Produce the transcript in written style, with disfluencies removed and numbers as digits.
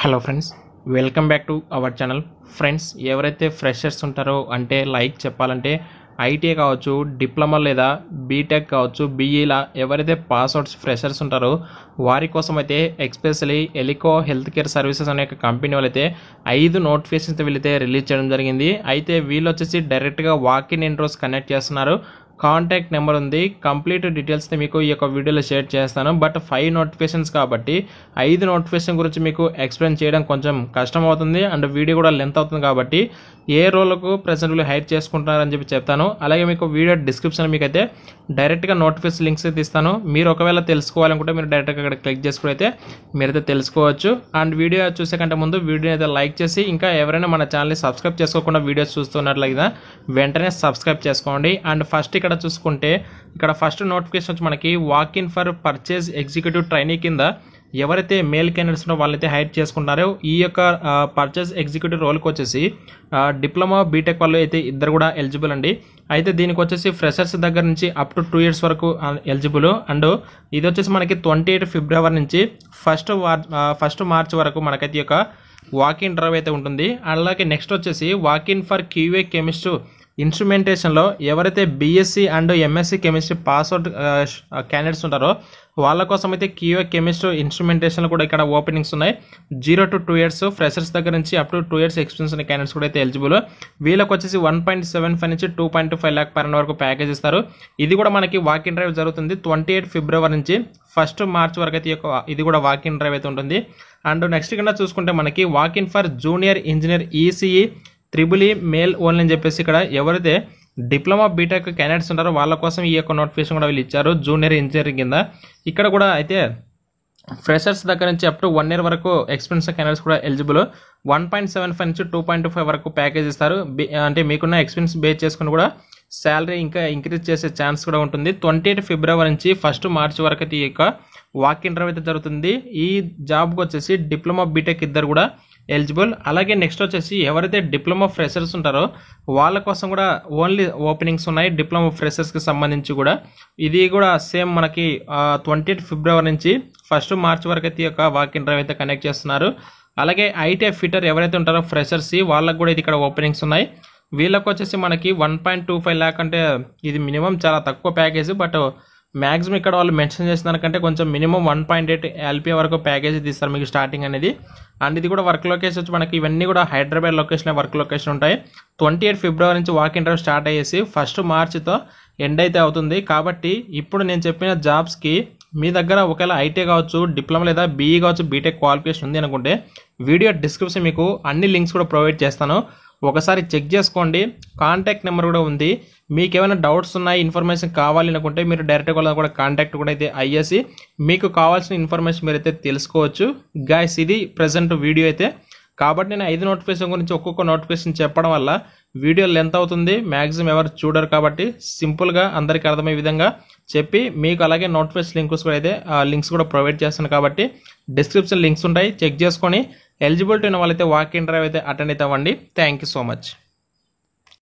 Hello friends, welcome back to our channel. Friends, ఎవరైతే freshers ఉంటారో అంటే లైక్ చెప్పాలంటే ఐటీఐ కావచ్చు, డిప్లొమా లేదా బీటెక్ కావచ్చు, బీఈలా ఎవరైతే పాస్అవుట్స్ ఫ్రెషర్స్ ఉంటారో వారి కోసం అయితే especially Elico health care services అనే కంపెనీ వాళ్ళైతే 5 నోటిఫికేషన్స్ వీళ్ళైతే రిలీజ్ చేయడం జరిగింది. అయితే వీళ్ళు వచ్చేసి డైరెక్ట్గా వాకిన్ ఇంట్రోస్ కనెక్ట్ చేస్తున్నారు. కాంటాక్ట్ నెంబర్ ఉంది. కంప్లీట్ డీటెయిల్స్ని మీకు ఈ యొక్క వీడియోలో షేర్ చేస్తాను. బట్ 5 నోటిఫికేషన్స్ కాబట్టి 5 నోటిఫికేషన్ గురించి మీకు ఎక్స్ప్లెయిన్ చేయడం కొంచెం కష్టం అవుతుంది అండ్ వీడియో కూడా లెంత్ అవుతుంది. కాబట్టి ఏ రోల్కు ప్రెసెంట్ వీళ్ళు హైర్ చేసుకుంటున్నారని చెప్పి చెప్తాను. అలాగే మీకు వీడియో డిస్క్రిప్షన్ మీకు అయితే డైరెక్ట్గా నోటిఫికేషన్ లింక్స్ అయితే ఇస్తాను. మీరు ఒకవేళ తెలుసుకోవాలనుకుంటే మీరు డైరెక్ట్గా అక్కడ క్లిక్ చేసుకుని అయితే మీరైతే తెలుసుకోవచ్చు. అండ్ వీడియో చూసే కంటే ముందు వీడియో అయితే లైక్ చేసి ఇంకా ఎవరైనా మన ఛానల్ని సబ్స్క్రైబ్ చేసుకోకుండా వీడియోస్ చూస్తున్నట్లయితే వెంటనే సబ్స్క్రైబ్ చేసుకోండి. అండ్ ఫస్ట్ ఇక్కడ చూసుకుంటే ఇక్కడ ఫస్ట్ నోటిఫికేషన్ వచ్చి మనకి walk-in for purchase executive trainee కింద ఎవరైతే మేల్ క్యాండిడేట్స్ ఉన్నో వాళ్ళైతే హైర్ చేసుకుంటారో ఈ యొక్క పర్చేజ్ ఎగ్జిక్యూటివ్ రోల్కి వచ్చేసి డిప్లొమా బీటెక్ వాళ్ళు అయితే ఇద్దరు కూడా ఎలిజిబుల్ అండి. అయితే దీనికి వచ్చేసి ఫ్రెషర్స్ దగ్గర నుంచి అప్ టు 2 years వరకు ఎలిజిబుల్. అండ్ ఇది వచ్చేసి మనకి 28 February నుంచి 1 March వరకు మనకైతే ఈ యొక్క వాకిన్ డ్రైవ్ అయితే ఉంటుంది. అలాగే నెక్స్ట్ వచ్చేసి వాకిన్ ఫర్ క్యూఏ కెమిస్ట్ ఇన్స్ట్రుమెంటేషన్లో ఎవరైతే BSc and MSc chemistry pass out candidates ఉంటారో వాళ్ళ కోసం అయితే క్యూఏ కెమిస్ట్ ఇన్స్ట్రుమెంటేషన్లో కూడా ఇక్కడ ఓపెనింగ్స్ ఉన్నాయి. 0 to 2 years ఫ్రెషర్స్ దగ్గర నుంచి అప్ టు 2 years ఎక్స్పీరియన్స్ ఉన్న క్యాండిడేట్స్ కూడా అయితే ఎలిజిబుల్. వీళ్ళకి వచ్చేసి 1.75 నుంచి 2.25 lakh per annum వరకు ప్యాకేజ్ ఇస్తారు. ఇది కూడా మనకి వాకిన్ డ్రైవ్ జరుగుతుంది 28 February నుంచి 1 March వరకు అయితే ఇది కూడా వాకిన్ డ్రైవ్ అయితే ఉంటుంది. అండ్ నెక్స్ట్ కింద చూసుకుంటే మనకి walk-in for junior engineer ECE triple E male only అని చెప్పేసి ఇక్కడ ఎవరైతే డిప్లొమా బీటెక్ క్యాండిడేట్స్ ఉంటారో వాళ్ళ కోసం ఈ యొక్క నోటిఫికేషన్ కూడా వీళ్ళు ఇచ్చారు జూనియర్ ఇంజనీరింగ్ కింద. ఇక్కడ కూడా అయితే ఫ్రెషర్స్ దగ్గర నుంచి అప్ టు 1 year వరకు ఎక్స్పీరియన్స్ క్యాండిడేట్స్ కూడా ఎలిజిబుల్. 1.75 నుంచి 2.25 వరకు ప్యాకేజ్ ఇస్తారు. అంటే మీకున్న ఎక్స్పీరియన్స్ బేస్ చేసుకుని కూడా శాలరీ ఇంకా ఇంక్రీజ్ చేసే ఛాన్స్ కూడా ఉంటుంది. 28 February నుంచి 1 March వరకు అయితే ఈ యొక్క వాకిన్ డ్రైవ్ అయితే జరుగుతుంది. ఈ జాబ్కి వచ్చేసి డిప్లొమా బీటెక్ ఇద్దరు కూడా ఎలిజిబుల్. అలాగే నెక్స్ట్ వచ్చేసి ఎవరైతే డిప్లొమా ఫ్రెషర్స్ ఉంటారో వాళ్ళ కోసం కూడా ఓన్లీ ఓపెనింగ్స్ ఉన్నాయి డిప్లొమా ఫ్రెషర్స్కి సంబంధించి కూడా. ఇది కూడా సేమ్ మనకి 28 February నుంచి 1 March వరకు అయితే ఈ యొక్క వాకిన్ డ్రైవ్ అయితే కనెక్ట్ చేస్తున్నారు. అలాగే ఐటీఐ ఫిటర్ ఎవరైతే ఉంటారో ఫ్రెషర్స్ వాళ్ళకు కూడా ఇది ఇక్కడ ఓపెనింగ్స్ ఉన్నాయి. వీళ్ళకి వచ్చేసి మనకి 1.25 lakh అంటే ఇది మినిమం చాలా తక్కువ ప్యాకేజ్. బట్ మ్యాక్సిమం ఇక్కడ వాళ్ళు మెన్షన్ చేసిన దానికంటే కొంచెం మినిమం 1.8 LPA వరకు ప్యాకేజ్ తీస్తారు మీకు స్టార్టింగ్ అనేది. అండ్ ఇది కూడా వర్క్ లొకేషన్ వచ్చి మనకి ఇవన్నీ కూడా హైదరాబాద్ లొకేషన్ వర్క్ లొకేషన్ ఉంటాయి. 28 February నుంచి వాకిన్ డ్రైవ్ స్టార్ట్ అయ్యేసి 1 Marchతో ఎండ్ అయితే అవుతుంది. కాబట్టి ఇప్పుడు నేను చెప్పిన జాబ్స్కి మీ దగ్గర ఒకవేళ ఐటీ కావచ్చు, డిప్లొమా లేదా బీఈ కావచ్చు, బీటెక్ క్వాలిఫికేషన్ ఉంది అనుకుంటే వీడియో డిస్క్రిప్షన్ మీకు అన్ని లింక్స్ కూడా ప్రొవైడ్ చేస్తాను. ఒకసారి చెక్ చేసుకోండి. కాంటాక్ట్ నెంబర్ కూడా ఉంది. మీకు ఏమైనా డౌట్స్ ఉన్నాయి, ఇన్ఫర్మేషన్ కావాలి అనుకుంటే మీరు డైరెక్ట్గా వాళ్ళని కూడా కాంటాక్ట్ కూడా అయితే అయ్యేసి మీకు కావాల్సిన ఇన్ఫర్మేషన్ మీరైతే తెలుసుకోవచ్చు. గైస్, ఇది ప్రజెంట్ వీడియో అయితే. కాబట్టి నేను 5 నోటిఫికేషన్ గురించి ఒక్కొక్క నోటిఫికేషన్ చెప్పడం వల్ల వీడియో లెంత్ అవుతుంది. మ్యాక్సిమం ఎవరు చూడరు కాబట్టి సింపుల్గా అందరికీ అర్థమయ్యే విధంగా చెప్పి మీకు అలాగే నోటిఫికేషన్ లింక్స్ కూడా ప్రొవైడ్ చేస్తాను. కాబట్టి డిస్క్రిప్షన్ లింక్స్ ఉంటాయి, చెక్ చేసుకొని ఎలిజిబిలిటీ ఉన్న వాళ్ళైతే వాకిన్ డ్రైవ్ అయితే అటెండ్ అయితే అవ్వండి. Thank you so much.